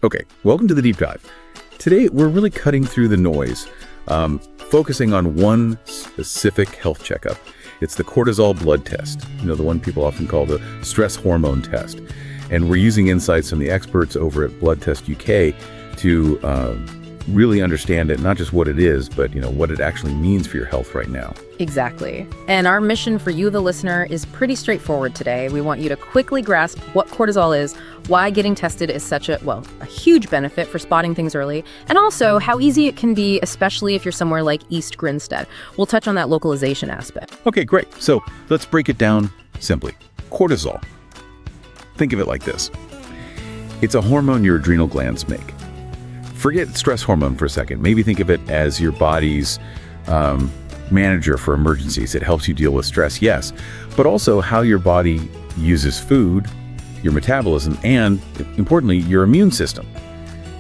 Okay, welcome to the deep dive. Today, we're really cutting through the noise, focusing on one specific health checkup. It's the cortisol blood test, the one people often call the stress hormone test. And we're using insights from the experts over at BloodTestUK to really understand it, not just what it is, but what it actually means for your health right now. Exactly. And our mission for you, the listener, is pretty straightforward today. We want you to quickly grasp what cortisol is, why getting tested is such a huge benefit for spotting things early, and also how easy it can be, especially if you're somewhere like East Grinstead. We'll touch on that localization aspect. Okay, great. So let's break it down simply. Cortisol. Think of it like this. It's a hormone your adrenal glands make. Forget stress hormone for a second. Maybe think of it as your body's manager for emergencies. It helps you deal with stress, yes, but also how your body uses food, your metabolism, and, importantly, your immune system.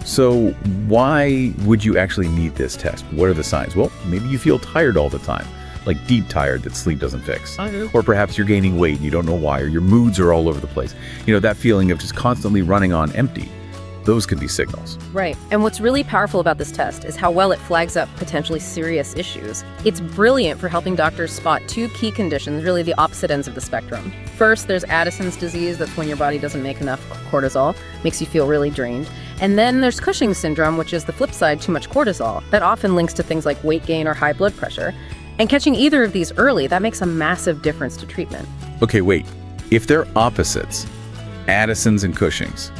So why would you actually need this test? What are the signs? Well, maybe you feel tired all the time, like deep tired that sleep doesn't fix. Or perhaps you're gaining weight and you don't know why, or your moods are all over the place. That feeling of just constantly running on empty. Those could be signals. Right. And what's really powerful about this test is how well it flags up potentially serious issues. It's brilliant for helping doctors spot two key conditions, really the opposite ends of the spectrum. First, there's Addison's disease. That's when your body doesn't make enough cortisol, makes you feel really drained. And then there's Cushing syndrome, which is the flip side, too much cortisol. That often links to things like weight gain or high blood pressure. And catching either of these early, that makes a massive difference to treatment. Okay, wait. If they're opposites, Addison's and Cushing's,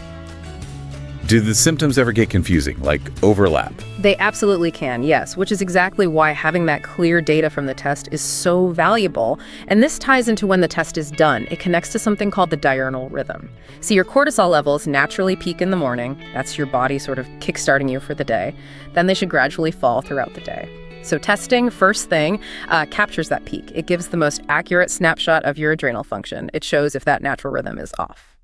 do the symptoms ever get confusing, like overlap? They absolutely can, yes, which is exactly why having that clear data from the test is so valuable. And this ties into when the test is done. It connects to something called the diurnal rhythm. See, your cortisol levels naturally peak in the morning. That's your body sort of kickstarting you for the day. Then they should gradually fall throughout the day. So testing, first thing, captures that peak. It gives the most accurate snapshot of your adrenal function. It shows if that natural rhythm is off.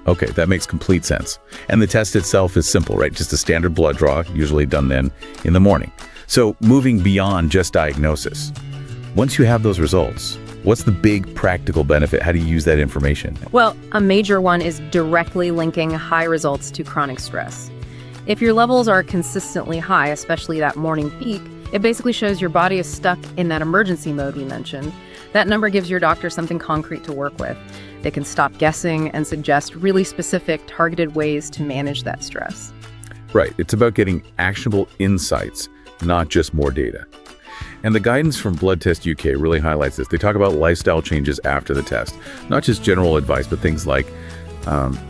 Okay, that makes complete sense. And the test itself is simple, right? Just a standard blood draw, usually done then in the morning. So moving beyond just diagnosis, once you have those results, what's the big practical benefit? How do you use that information? Well, a major one is directly linking high results to chronic stress. If your levels are consistently high, especially that morning peak, it basically shows your body is stuck in that emergency mode we mentioned. That number gives your doctor something concrete to work with. They can stop guessing and suggest really specific, targeted ways to manage that stress. Right. It's about getting actionable insights, not just more data. And the guidance from BloodTestUK really highlights this. They talk about lifestyle changes after the test, not just general advice, but things like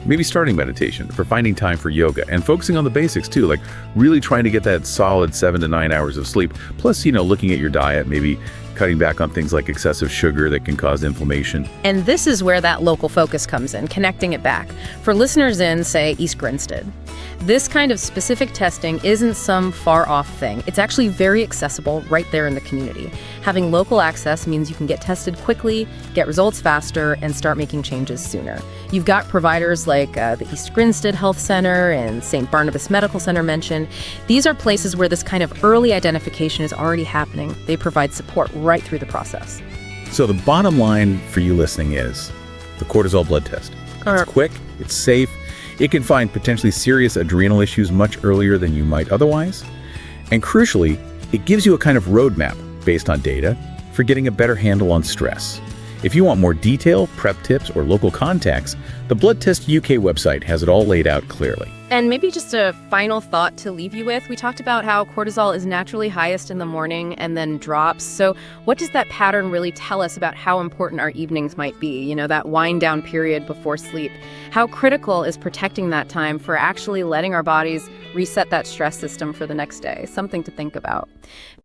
maybe starting meditation, for finding time for yoga, and focusing on the basics too, like really trying to get that solid 7 to 9 hours of sleep. Plus, looking at your diet, maybe cutting back on things like excessive sugar that can cause inflammation. And this is where that local focus comes in, connecting it back. For listeners in, say, East Grinstead, this kind of specific testing isn't some far-off thing. It's actually very accessible right there in the community. Having local access means you can get tested quickly, get results faster, and start making changes sooner. You've got providers like the East Grinstead Health Center and St. Barnabas Medical Center mentioned. These are places where this kind of early identification is already happening. They provide support right through the process. So the bottom line for you listening is the cortisol blood test. It's quick, it's safe, it can find potentially serious adrenal issues much earlier than you might otherwise. And crucially, it gives you a kind of roadmap based on data for getting a better handle on stress. If you want more detail, prep tips, or local contacts, the BloodTestUK website has it all laid out clearly. And maybe just a final thought to leave you with. We talked about how cortisol is naturally highest in the morning and then drops. So what does that pattern really tell us about how important our evenings might be? That wind down period before sleep. How critical is protecting that time for actually letting our bodies reset that stress system for the next day? Something to think about.